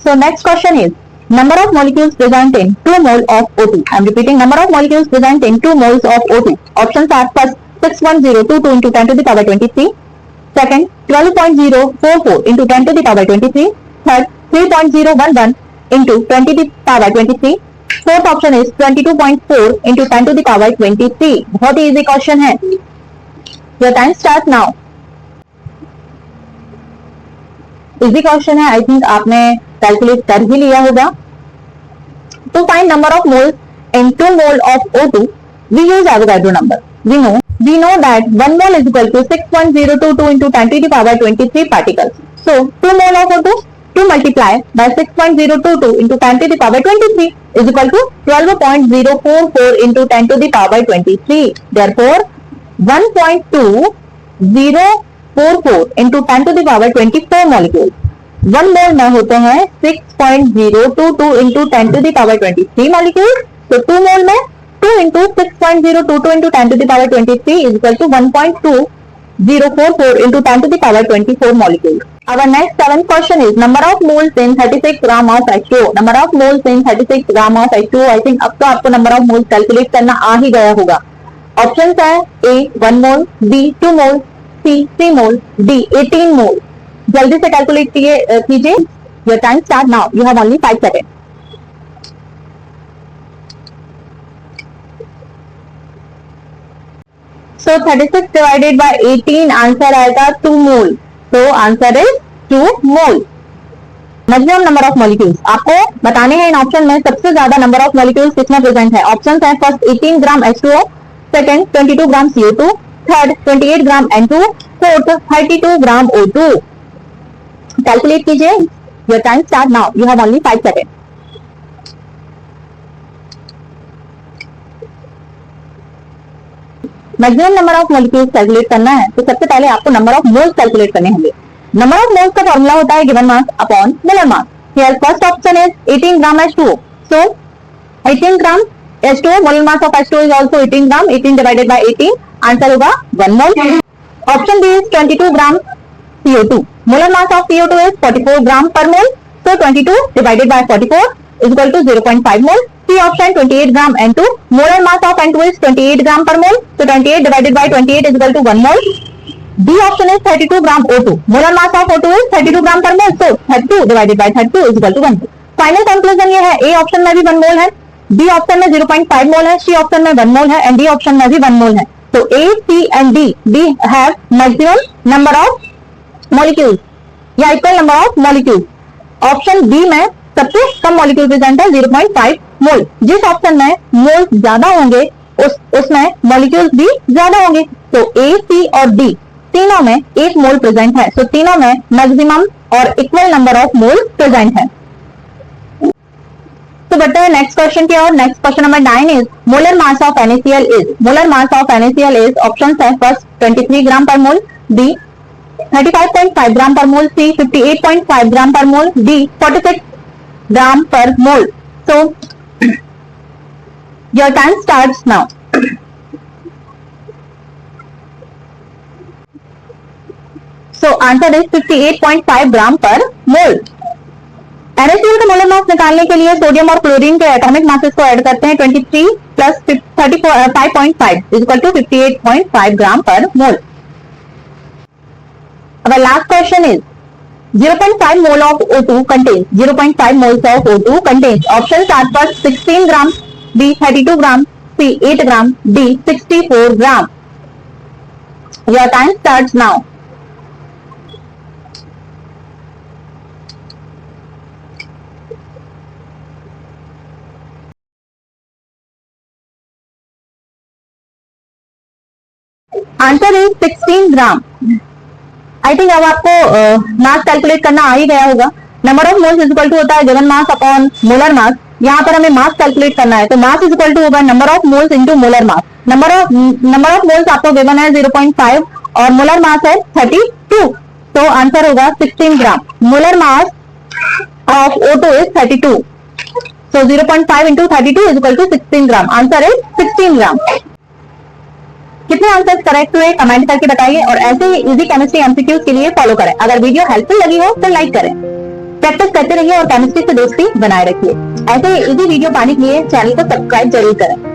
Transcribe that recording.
So next question is number of molecules present in 2 mole of O2. I am repeating, number of molecules present in 2 moles of O2. Options are first 61022 into 10 to the power 23. Second 12.044 into 10 to the power 23. Third 3.011 into 20 to the power 23. Fourth option is 22.4 into 10 to the power 23. बहुत ही easy question है. Your time starts now. Easy question है. I think आपने calculate कर ही लिया होगा. To find number of moles in 2 mole of O2, we use Avogadro number. We know that 1 mole is equal to 6.022 into 10 to the power 23 particles. So 2 mole of O2 to multiply by 6.022 into 10 to the power 23 is equal to 12.044 into 10 to the power 23. Therefore 1.2044 into 10 to the power 24 molecules 1 मोल में होते हैं 6.022 into 10 to the power 23 molecules. तो 2 मोल में 2 into 6.022 into 10 to the power 23 is equal to 1.2044 into 10 to the power 24 molecules. Our next 7th question is number of moles in 36 gram of H2O. Number of moles in 36 gram of H2O. I think अब तो आपको number of moles calculate करना आ ही गया होगा. Options है A 1 mole, B 2 mole, C 3 mole, D 18 मोल. जल्दी से कैलकुलेट कीजिए. Your time start now. You have only 5 second. So 36 divided by 18 answer आएगा 2 mole. So answer is 2 mole. Maximum number of molecules आपको बताने हैं इन ऑप्शन में. सबसे ज्यादा नंबर ऑफ मॉलिक्यूल्स किसमें प्रेजेंट है. ऑप्शन है first 18 gram H2O, second 22 gram CO2, third 28 gram N2, fourth 32 gram O2. Calculate कीजिए. Your time start now. You have only 5 second. Maximum number of molecules calculate करना है तो सबसे पहले आपको नंबर ऑफ मोल्स कैलकुलेट करने होंगे. नंबर ऑफ मोल्स का फॉर्मूला होता है given mass upon molar mass. Here first option is 18 gram H2O. So 18 gram H2O, molar mass of H2O is also 18 gram. 18 divided by 18 answer होगा 1 mole. Option B is 22 gram CO2. Molar mass of CO2 is 44 gram per mole. So 22 divided by 44 is equal to 0.5 mole. C option 28 gram N2. Molar mass of N2 is 28 gram per mole. So 28 divided by 28 is equal to 1 mole. D option is 32 gram O2. Molar mass of O2 is 32 gram per mole. So 32 divided by 32 is equal to 1. Final conclusion ये है. A option में भी 1 mole है. B option में 0.5 mole है. C option में 1 mole है. And D option में भी 1 mole है. So A, C and D have maximum number of molecule या equal number of molecule. Option B में सबसे कम मॉलिक्यूल प्रेजेंट है 0.5 मोल. जिस ऑप्शन में मोल ज्यादा होंगे उसमें मॉलिक्यूल्स भी ज्यादा होंगे. तो ए, सी और डी तीनों में 1 मोल प्रेजेंट है. तो तीनों में मैक्सिमम और equal number of mole present है. तो बढ़ते हैं नेक्स्ट क्वेश्चन की ओर. Next question number 9 is molar mass of NaCl is. Molar mass of NaCl is option है first 23 gram per mole, B 35.5 gram per mole, C 58.5 gram per mole, D 46 gram per mole. So your time starts now. So answer is 58.5 gram per mole. NaCl का molar mass निकालने के लिए sodium और chlorine के atomic masses को add करते हैं. 23 plus 5.5 is equal to 58.5 gram per mole. Our last question is 0.5 mole of O2 contains 0.5 moles of O2 contains. Options are first 16 gram, B 32 gram, C 8 gram, D 64 gram. Your time starts now. Answer is 16 gram. I think अब आपको mass calculate करना आ ही गया होगा. Number of moles is equal to होता है given mass upon molar mass. यहाँ पर हमें मास कैलकुलेट करना है तो मास इज इक्वल टू होगा number of moles into molar mass. Number of moles आपको गिवन है 0.5 और मोलर मास है 32. तो आंसर होगा 16 gram. Molar mass of O2 is 32. So 0.5 into 32 is equal to 16 gram. Answer is 16 gram. कितने answers correct हुए comment करके बताइए और ऐसे ही इजी केमिस्ट्री एमसीक्यूज के लिए फॉलो करें. अगर वीडियो हेल्पफुल लगी हो तो लाइक करें. प्रैक्टिस करते रहिए और केमिस्ट्री से दोस्ती बनाए रखिए। ऐसे इजी वीडियो पाने के लिए चैनल को सब्सक्राइब जरूर करें।